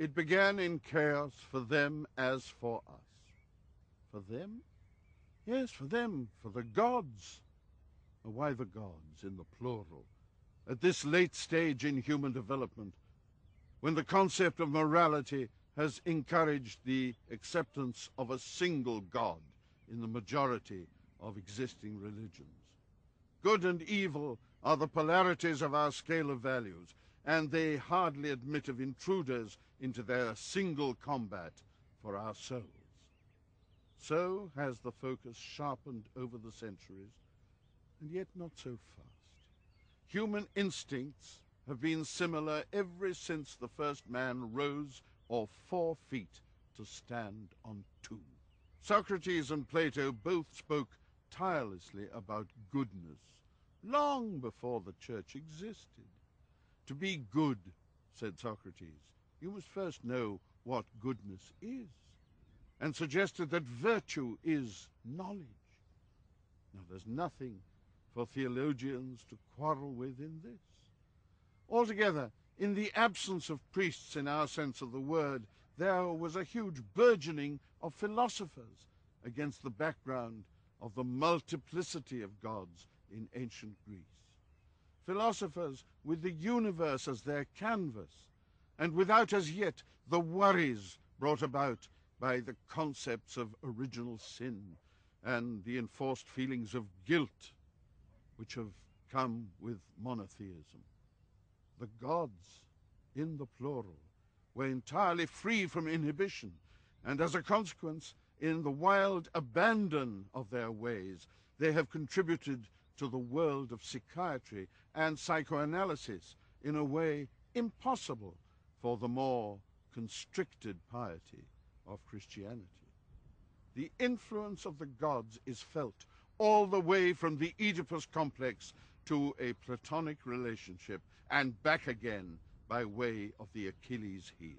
It began in chaos for them as for us. For them? Yes, for them, for the gods. Why the gods in the plural? At this late stage in human development, when the concept of morality has encouraged the acceptance of a single God in the majority of existing religions. Good and evil are the polarities of our scale of values, and they hardly admit of intruders into their single combat for our souls. So has the focus sharpened over the centuries, and yet not so fast. Human instincts have been similar ever since the first man rose off 4 feet to stand on 2. Socrates and Plato both spoke tirelessly about goodness, long before the church existed. To be good, said Socrates, you must first know what goodness is, and suggested that virtue is knowledge. Now, there's nothing for theologians to quarrel with in this. Altogether, in the absence of priests in our sense of the word, there was a huge burgeoning of philosophers against the background of the multiplicity of gods in ancient Greece. Philosophers with the universe as their canvas, and without as yet the worries brought about by the concepts of original sin and the enforced feelings of guilt which have come with monotheism. The gods, in the plural, were entirely free from inhibition, and as a consequence, in the wild abandon of their ways, they have contributed to the world of psychiatry and psychoanalysis in a way impossible for the more constricted piety of Christianity. The influence of the gods is felt all the way from the Oedipus complex to a Platonic relationship and back again by way of the Achilles heel.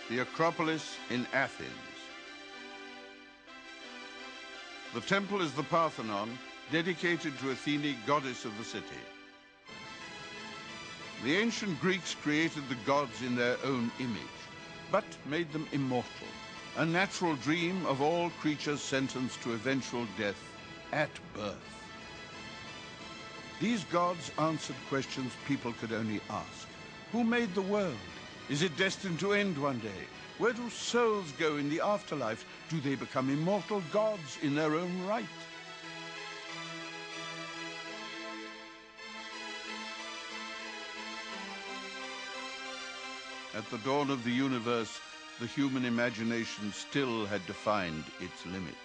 The Acropolis in Athens. The temple is the Parthenon, dedicated to Athene, goddess of the city. The ancient Greeks created the gods in their own image, but made them immortal, a natural dream of all creatures sentenced to eventual death at birth. These gods answered questions people could only ask. Who made the world? Is it destined to end one day? Where do souls go in the afterlife? Do they become immortal gods in their own right? At the dawn of the universe, the human imagination still had defined its limits.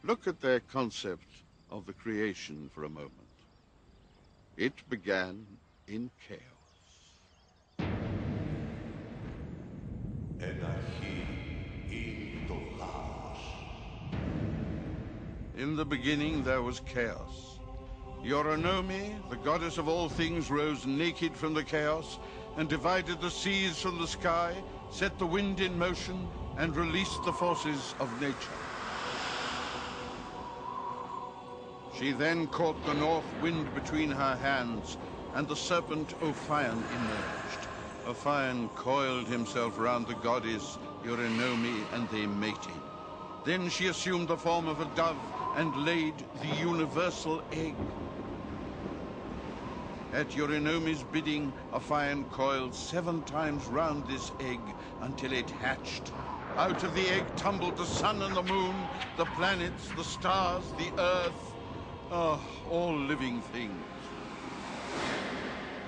Look at their concept of the creation for a moment. It began in chaos. In the beginning there was chaos. Eurynome, the goddess of all things, rose naked from the chaos and divided the seas from the sky, set the wind in motion, and released the forces of nature. She then caught the north wind between her hands, and the serpent Ophion emerged. Ophion coiled himself round the goddess Eurynome, and they mated. Then she assumed the form of a dove and laid the universal egg. At Eurynomes's bidding, Ophion coiled 7 times round this egg until it hatched. Out of the egg tumbled the sun and the moon, the planets, the stars, the earth, all living things.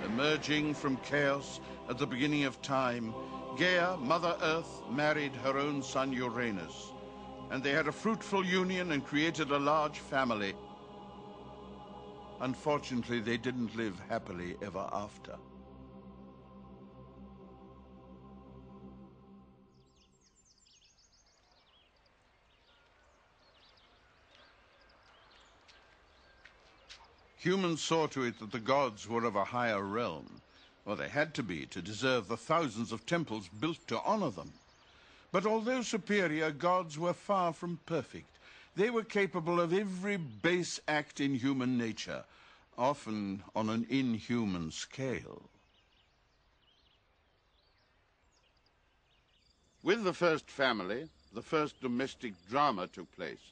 Emerging from chaos at the beginning of time, Gaia, Mother Earth, married her own son Uranus, and they had a fruitful union and created a large family. Unfortunately, they didn't live happily ever after. Humans saw to it that the gods were of a higher realm. Well, they had to be to deserve the thousands of temples built to honor them. But although superior, gods were far from perfect. They were capable of every base act in human nature, often on an inhuman scale. With the first family, the first domestic drama took place.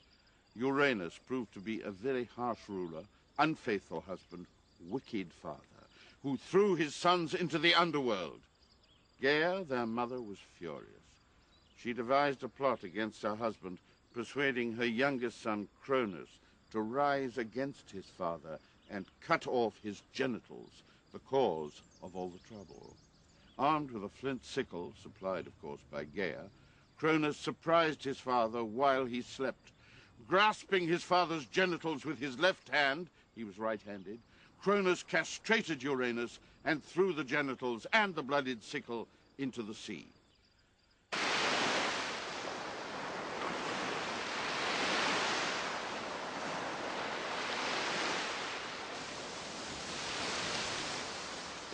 Uranus proved to be a very harsh ruler, unfaithful husband, wicked father, who threw his sons into the underworld. Gaia, their mother, was furious. She devised a plot against her husband, persuading her youngest son, Cronus, to rise against his father and cut off his genitals, the cause of all the trouble. Armed with a flint sickle, supplied, of course, by Gaia, Cronus surprised his father while he slept. Grasping his father's genitals with his left hand, he was right-handed, Cronus castrated Uranus and threw the genitals and the blooded sickle into the sea.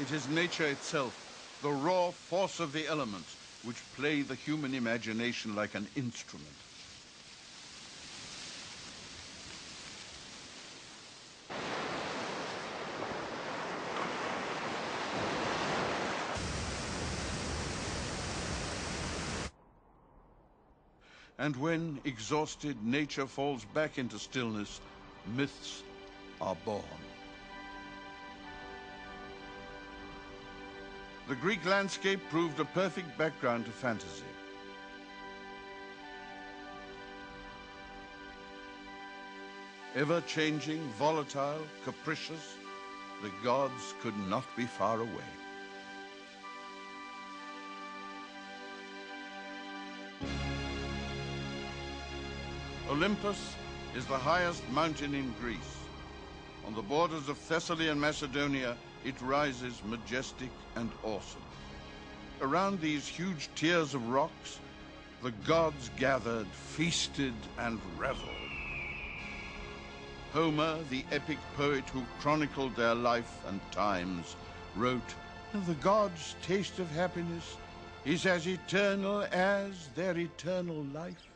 It is nature itself, the raw force of the elements, which play the human imagination like an instrument. And when, exhausted, nature falls back into stillness, myths are born. The Greek landscape proved a perfect background to fantasy. Ever-changing, volatile, capricious, the gods could not be far away. Olympus is the highest mountain in Greece. On the borders of Thessaly and Macedonia, it rises majestic and awesome. Around these huge tiers of rocks, the gods gathered, feasted, and reveled. Homer, the epic poet who chronicled their life and times, wrote, "The gods' taste of happiness is as eternal as their eternal life."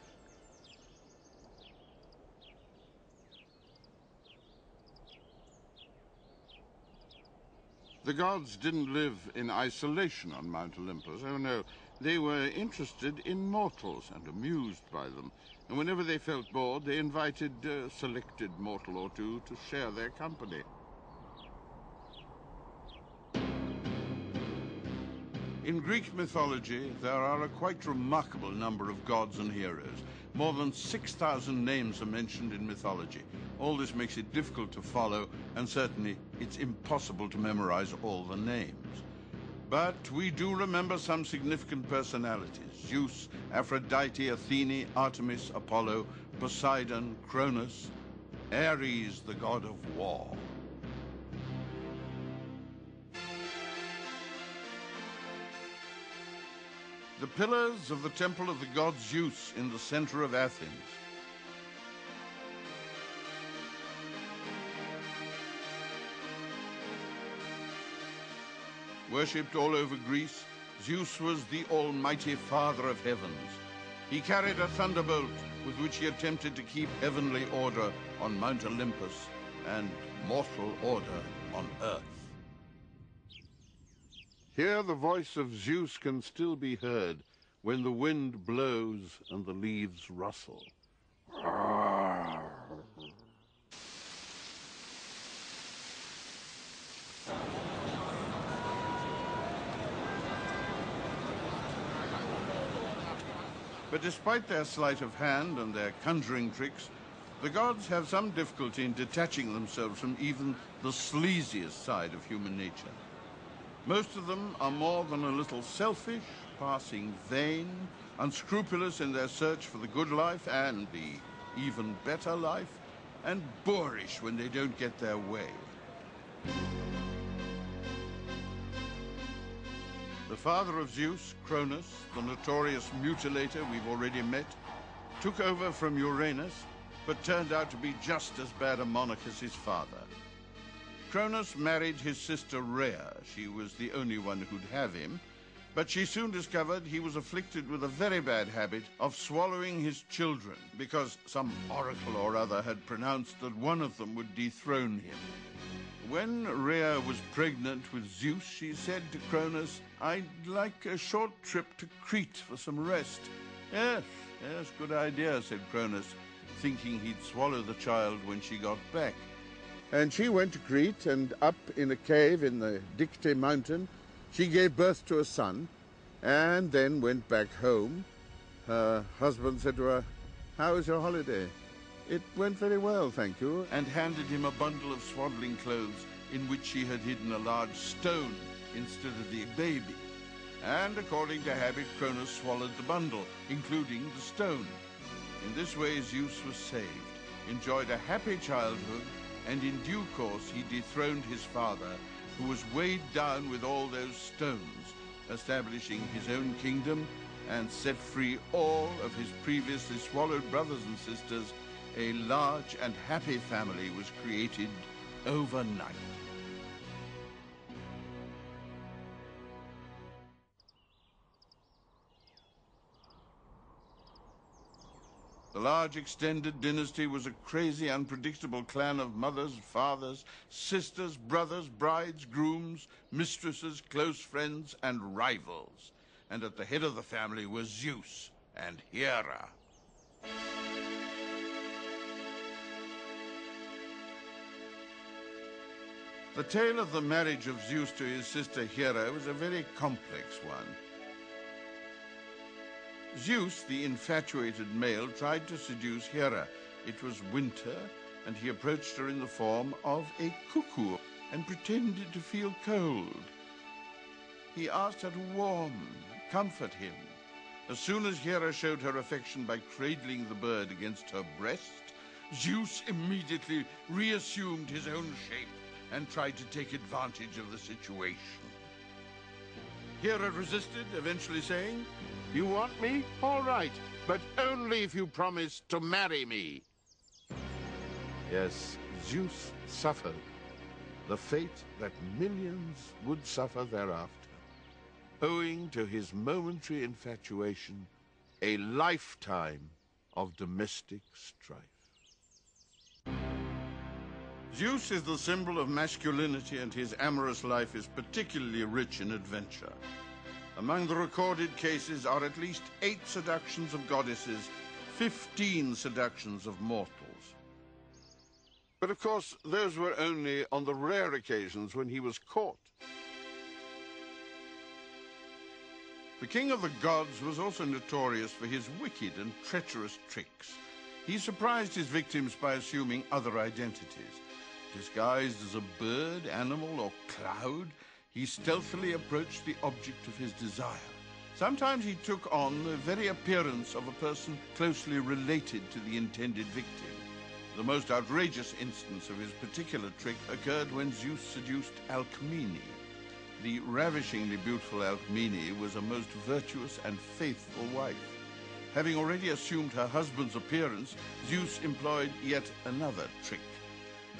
The gods didn't live in isolation on Mount Olympus. Oh, no. They were interested in mortals and amused by them. And whenever they felt bored, they invited a selected mortal or two to share their company. In Greek mythology, there are a quite remarkable number of gods and heroes. More than 6,000 names are mentioned in mythology. All this makes it difficult to follow, and certainly it's impossible to memorize all the names. But we do remember some significant personalities: Zeus, Aphrodite, Athene, Artemis, Apollo, Poseidon, Cronus, Ares, the god of war. The pillars of the temple of the god Zeus in the center of Athens. Worshipped all over Greece, Zeus was the almighty father of heavens. He carried a thunderbolt with which he attempted to keep heavenly order on Mount Olympus and mortal order on earth. Here the voice of Zeus can still be heard when the wind blows and the leaves rustle. But despite their sleight of hand and their conjuring tricks, the gods have some difficulty in detaching themselves from even the sleaziest side of human nature. Most of them are more than a little selfish, passing vain, unscrupulous in their search for the good life and the even better life, and boorish when they don't get their way. The father of Zeus, Cronus, the notorious mutilator we've already met, took over from Uranus, but turned out to be just as bad a monarch as his father. Cronus married his sister Rhea. She was the only one who'd have him, but she soon discovered he was afflicted with a very bad habit of swallowing his children, because some oracle or other had pronounced that one of them would dethrone him. When Rhea was pregnant with Zeus, she said to Cronus, "I'd like a short trip to Crete for some rest." Yes, good idea," said Cronus, thinking he'd swallow the child when she got back. And she went to Crete, and up in a cave in the Dicte mountain, she gave birth to a son, and then went back home. Her husband said to her, "How was your holiday?" "It went very well, thank you," and handed him a bundle of swaddling clothes in which she had hidden a large stone instead of the baby. And according to habit, Cronus swallowed the bundle, including the stone. In this way, Zeus was saved, enjoyed a happy childhood, and in due course he dethroned his father, who was weighed down with all those stones, establishing his own kingdom, and set free all of his previously swallowed brothers and sisters. A large and happy family was created overnight. The large extended dynasty was a crazy, unpredictable clan of mothers, fathers, sisters, brothers, brides, grooms, mistresses, close friends, and rivals. And at the head of the family was Zeus and Hera. The tale of the marriage of Zeus to his sister Hera was a very complex one. Zeus, the infatuated male, tried to seduce Hera. It was winter, and he approached her in the form of a cuckoo and pretended to feel cold. He asked her to warm, comfort him. As soon as Hera showed her affection by cradling the bird against her breast, Zeus immediately reassumed his own shape and tried to take advantage of the situation. Hera resisted, eventually saying, "You want me? All right, but only if you promise to marry me." Yes, Zeus suffered the fate that millions would suffer thereafter, owing to his momentary infatuation, a lifetime of domestic strife. Zeus is the symbol of masculinity, and his amorous life is particularly rich in adventure. Among the recorded cases are at least 8 seductions of goddesses, 15 seductions of mortals. But of course, those were only on the rare occasions when he was caught. The king of the gods was also notorious for his wicked and treacherous tricks. He surprised his victims by assuming other identities. Disguised as a bird, animal, or cloud, he stealthily approached the object of his desire. Sometimes he took on the very appearance of a person closely related to the intended victim. The most outrageous instance of his particular trick occurred when Zeus seduced Alcmene. The ravishingly beautiful Alcmene was a most virtuous and faithful wife. Having already assumed her husband's appearance, Zeus employed yet another trick.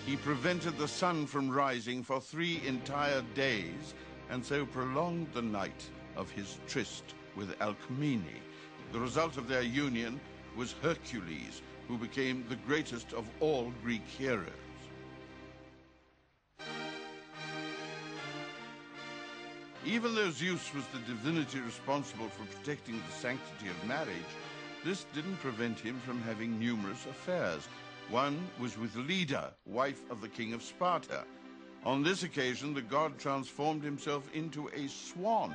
He prevented the sun from rising for 3 entire days, and so prolonged the night of his tryst with Alcmene. The result of their union was Hercules, who became the greatest of all Greek heroes. Even though Zeus was the divinity responsible for protecting the sanctity of marriage, this didn't prevent him from having numerous affairs. One was with Leda, wife of the king of Sparta. On this occasion, the god transformed himself into a swan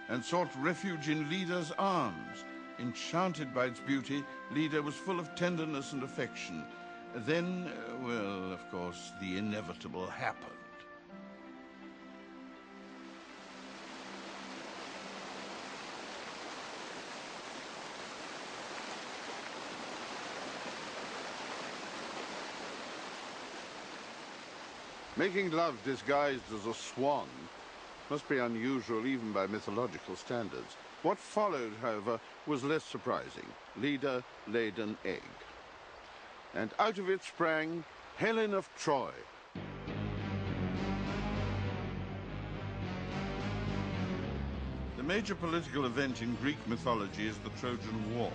and sought refuge in Leda's arms. Enchanted by its beauty, Leda was full of tenderness and affection. Then, well, of course, the inevitable happened. Making love disguised as a swan must be unusual even by mythological standards. What followed, however, was less surprising. Leda laid an egg. And out of it sprang Helen of Troy. The major political event in Greek mythology is the Trojan War.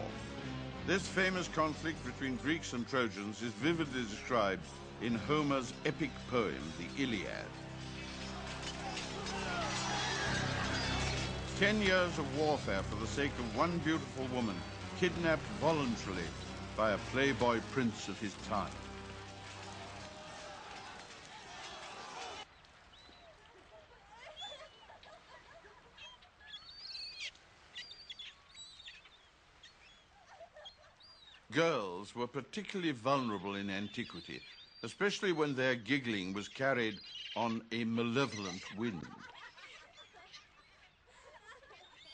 This famous conflict between Greeks and Trojans is vividly described in Homer's epic poem, the Iliad. 10 years of warfare for the sake of one beautiful woman, kidnapped voluntarily by a playboy prince of his time. Girls were particularly vulnerable in antiquity, especially when their giggling was carried on a malevolent wind.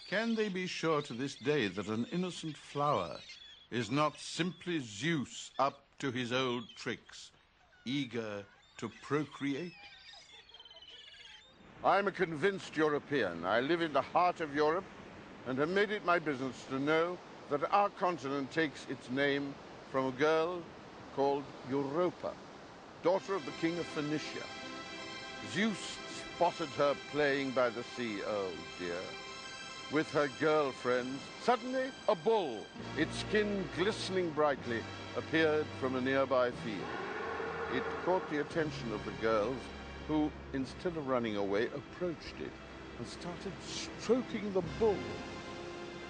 Can they be sure to this day that an innocent flower is not simply Zeus up to his old tricks, eager to procreate? I'm a convinced European. I live in the heart of Europe and have made it my business to know that our continent takes its name from a girl called Europa, daughter of the king of Phoenicia. Zeus spotted her playing by the sea, oh dear, with her girlfriends. Suddenly, a bull, its skin glistening brightly, appeared from a nearby field. It caught the attention of the girls, who, instead of running away, approached it and started stroking the bull.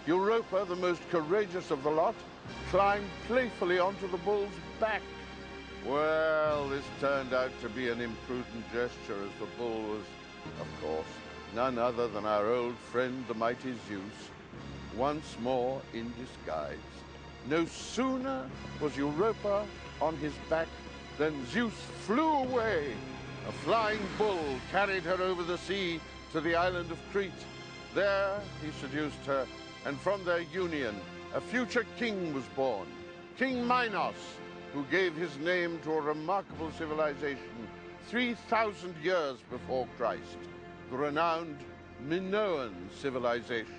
Europa, the most courageous of the lot, climbed playfully onto the bull's back. Well, this turned out to be an imprudent gesture, as the bull was, of course, none other than our old friend, the mighty Zeus, once more in disguise. No sooner was Europa on his back than Zeus flew away. A flying bull carried her over the sea to the island of Crete. There he seduced her, and from their union a future king was born, King Minos, who gave his name to a remarkable civilization 3,000 years before Christ, the renowned Minoan civilization.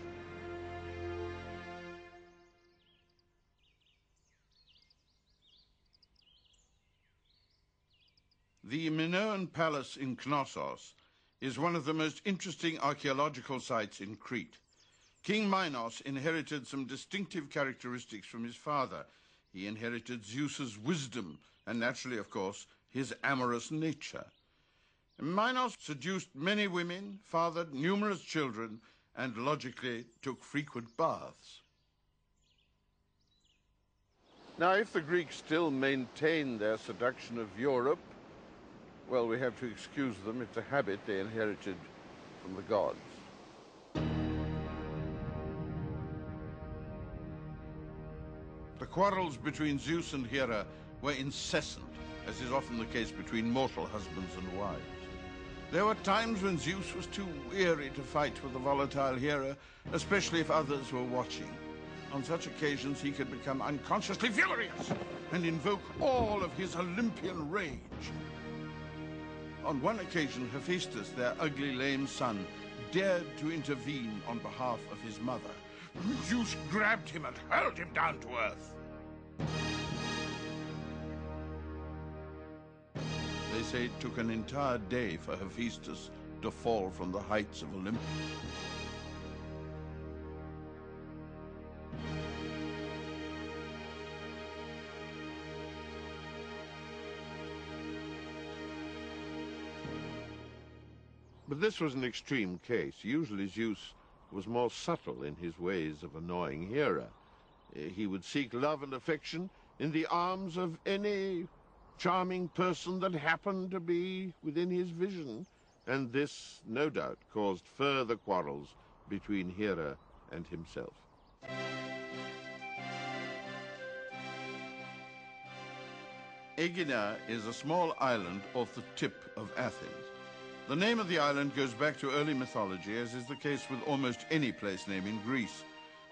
The Minoan palace in Knossos is one of the most interesting archaeological sites in Crete. King Minos inherited some distinctive characteristics from his father. He inherited Zeus's wisdom and, naturally, of course, his amorous nature. Minos seduced many women, fathered numerous children, and logically took frequent baths. Now, if the Greeks still maintain their seduction of Europe, well, we have to excuse them. It's a habit they inherited from the gods. The quarrels between Zeus and Hera were incessant, as is often the case between mortal husbands and wives. There were times when Zeus was too weary to fight with the volatile Hera, especially if others were watching. On such occasions, he could become unconsciously furious and invoke all of his Olympian rage. On one occasion, Hephaestus, their ugly, lame son, dared to intervene on behalf of his mother. Zeus grabbed him and hurled him down to earth. They say it took an entire day for Hephaestus to fall from the heights of Olympus. But this was an extreme case. Usually Zeus was more subtle in his ways of annoying Hera. He would seek love and affection in the arms of any charming person that happened to be within his vision, and this, no doubt, caused further quarrels between Hera and himself. Aegina is a small island off the tip of Athens. The name of the island goes back to early mythology, as is the case with almost any place name in Greece.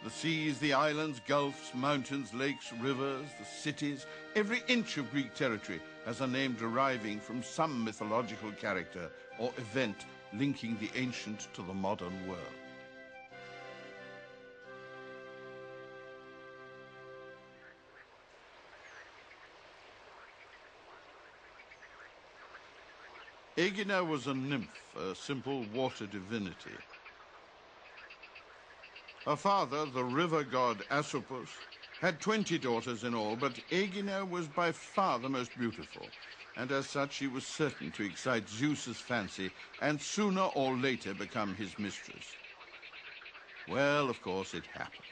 The seas, the islands, gulfs, mountains, lakes, rivers, the cities, every inch of Greek territory has a name deriving from some mythological character or event linking the ancient to the modern world. Aegina was a nymph, a simple water divinity. Her father, the river god Asopus, had 20 daughters in all, but Aegina was by far the most beautiful, and as such she was certain to excite Zeus's fancy and sooner or later become his mistress. Well, of course, it happened.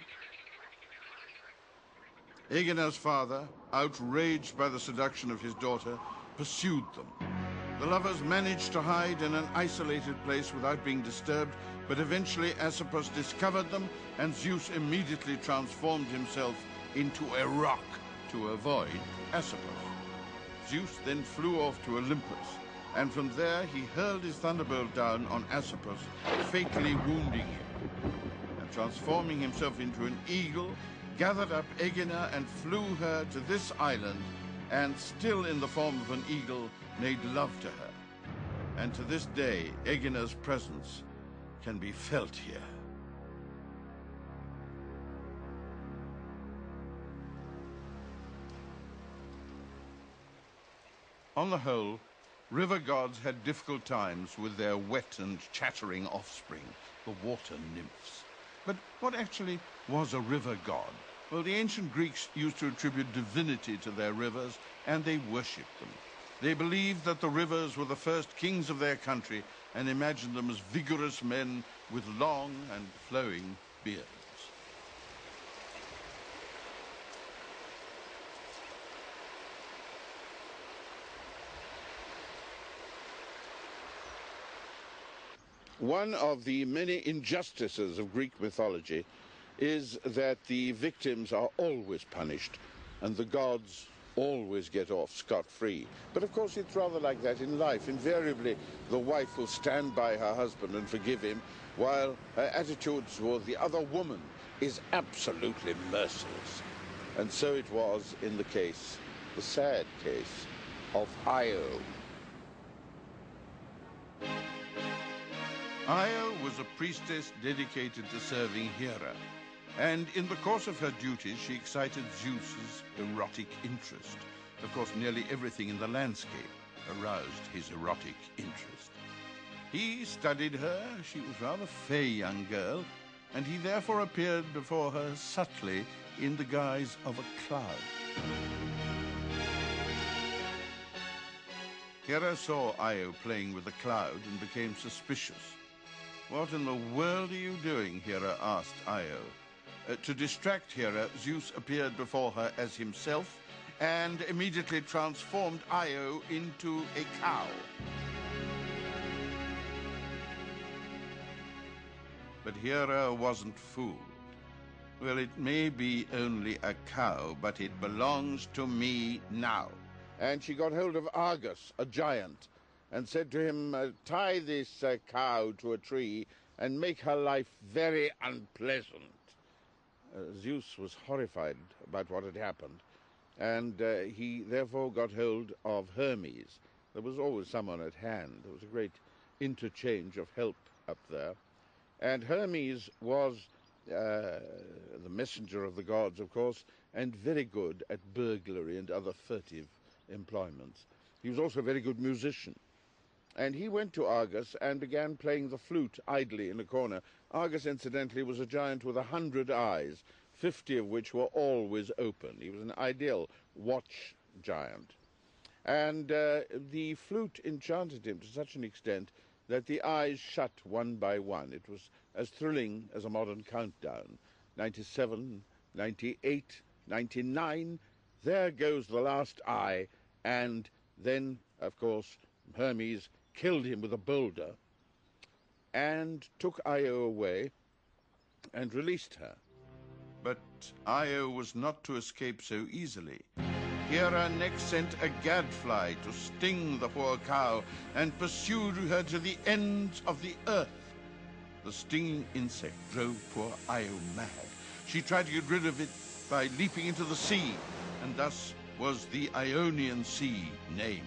Aegina's father, outraged by the seduction of his daughter, pursued them. The lovers managed to hide in an isolated place without being disturbed, but eventually Asopus discovered them, and Zeus immediately transformed himself into a rock to avoid Asopus. Zeus then flew off to Olympus, and from there he hurled his thunderbolt down on Asopus, fatally wounding him. And transforming himself into an eagle, gathered up Aegina and flew her to this island, and still in the form of an eagle, made love to her. And to this day, Aegina's presence can be felt here. On the whole, river gods had difficult times with their wet and chattering offspring, the water nymphs. But what actually was a river god? Well, the ancient Greeks used to attribute divinity to their rivers, and they worshipped them. They believed that the rivers were the first kings of their country and imagined them as vigorous men with long and flowing beards. One of the many injustices of Greek mythology is that the victims are always punished and the gods always get off scot-free. But of course it's rather like that in life. Invariably the wife will stand by her husband and forgive him, while her attitude toward the other woman is absolutely merciless. And so it was in the case, the sad case, of Io. Io was a priestess dedicated to serving Hera, and in the course of her duties she excited Zeus's erotic interest. Of course, nearly everything in the landscape aroused his erotic interest. He studied her. She was rather a fey young girl, and he therefore appeared before her subtly in the guise of a cloud. Hera saw Io playing with a cloud and became suspicious. "What in the world are you doing?" Hera asked Io. To distract Hera, Zeus appeared before her as himself and immediately transformed Io into a cow. But Hera wasn't fooled. "Well, it may be only a cow, but it belongs to me now." And she got hold of Argus, a giant, and said to him, "Tie this cow to a tree and make her life very unpleasant." Zeus was horrified about what had happened, and he therefore got hold of Hermes. There was always someone at hand. There was a great interchange of help up there. And Hermes was the messenger of the gods, of course, and very good at burglary and other furtive employments. He was also a very good musician. And he went to Argus and began playing the flute idly in a corner. Argus, incidentally, was a giant with 100 eyes, 50 of which were always open. He was an ideal watch giant. And the flute enchanted him to such an extent that the eyes shut one by one. It was as thrilling as a modern countdown. 97, 98, 99, there goes the last eye, and then, of course, Hermes killed him with a boulder and took Io away and released her. But Io was not to escape so easily. Hera next sent a gadfly to sting the poor cow and pursued her to the ends of the earth. The stinging insect drove poor Io mad. She tried to get rid of it by leaping into the sea, and thus was the Ionian Sea named.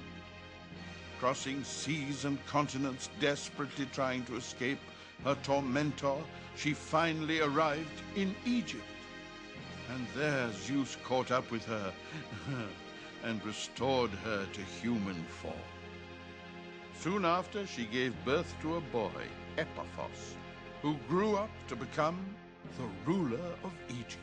Crossing seas and continents, desperately trying to escape her tormentor, she finally arrived in Egypt. And there Zeus caught up with her and restored her to human form. Soon after, she gave birth to a boy, Epaphos, who grew up to become the ruler of Egypt.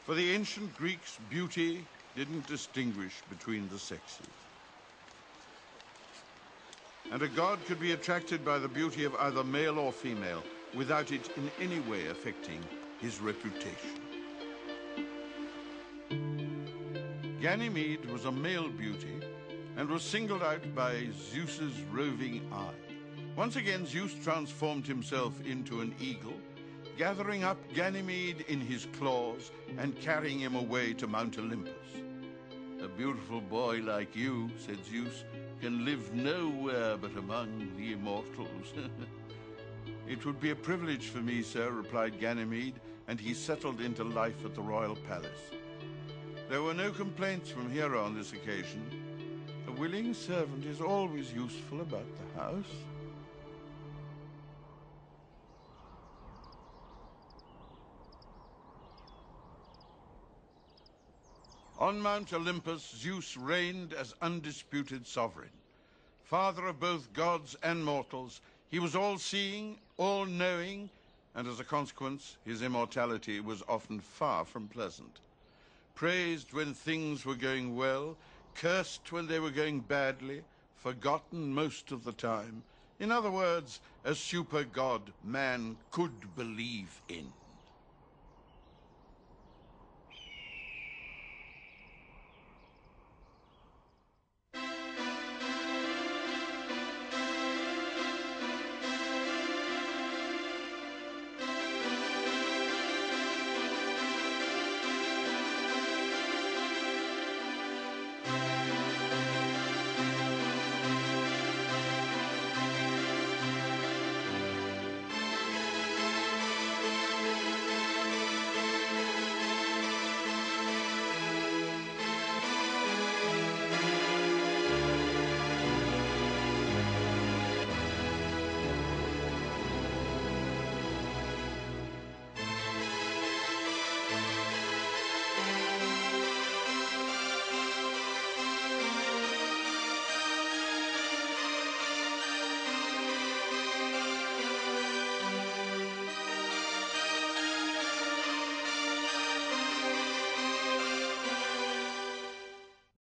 For the ancient Greeks, beauty didn't distinguish between the sexes. And a god could be attracted by the beauty of either male or female without it in any way affecting his reputation. Ganymede was a male beauty and was singled out by Zeus's roving eye. Once again, Zeus transformed himself into an eagle, gathering up Ganymede in his claws and carrying him away to Mount Olympus. "A beautiful boy like you," said Zeus, "can live nowhere but among the immortals." "It would be a privilege for me, sir," replied Ganymede, and he settled into life at the royal palace. There were no complaints from Hera on this occasion. A willing servant is always useful about the house. On Mount Olympus, Zeus reigned as undisputed sovereign. Father of both gods and mortals, he was all-seeing, all-knowing, and as a consequence, his immortality was often far from pleasant. Praised when things were going well, cursed when they were going badly, forgotten most of the time. In other words, a super god man could believe in.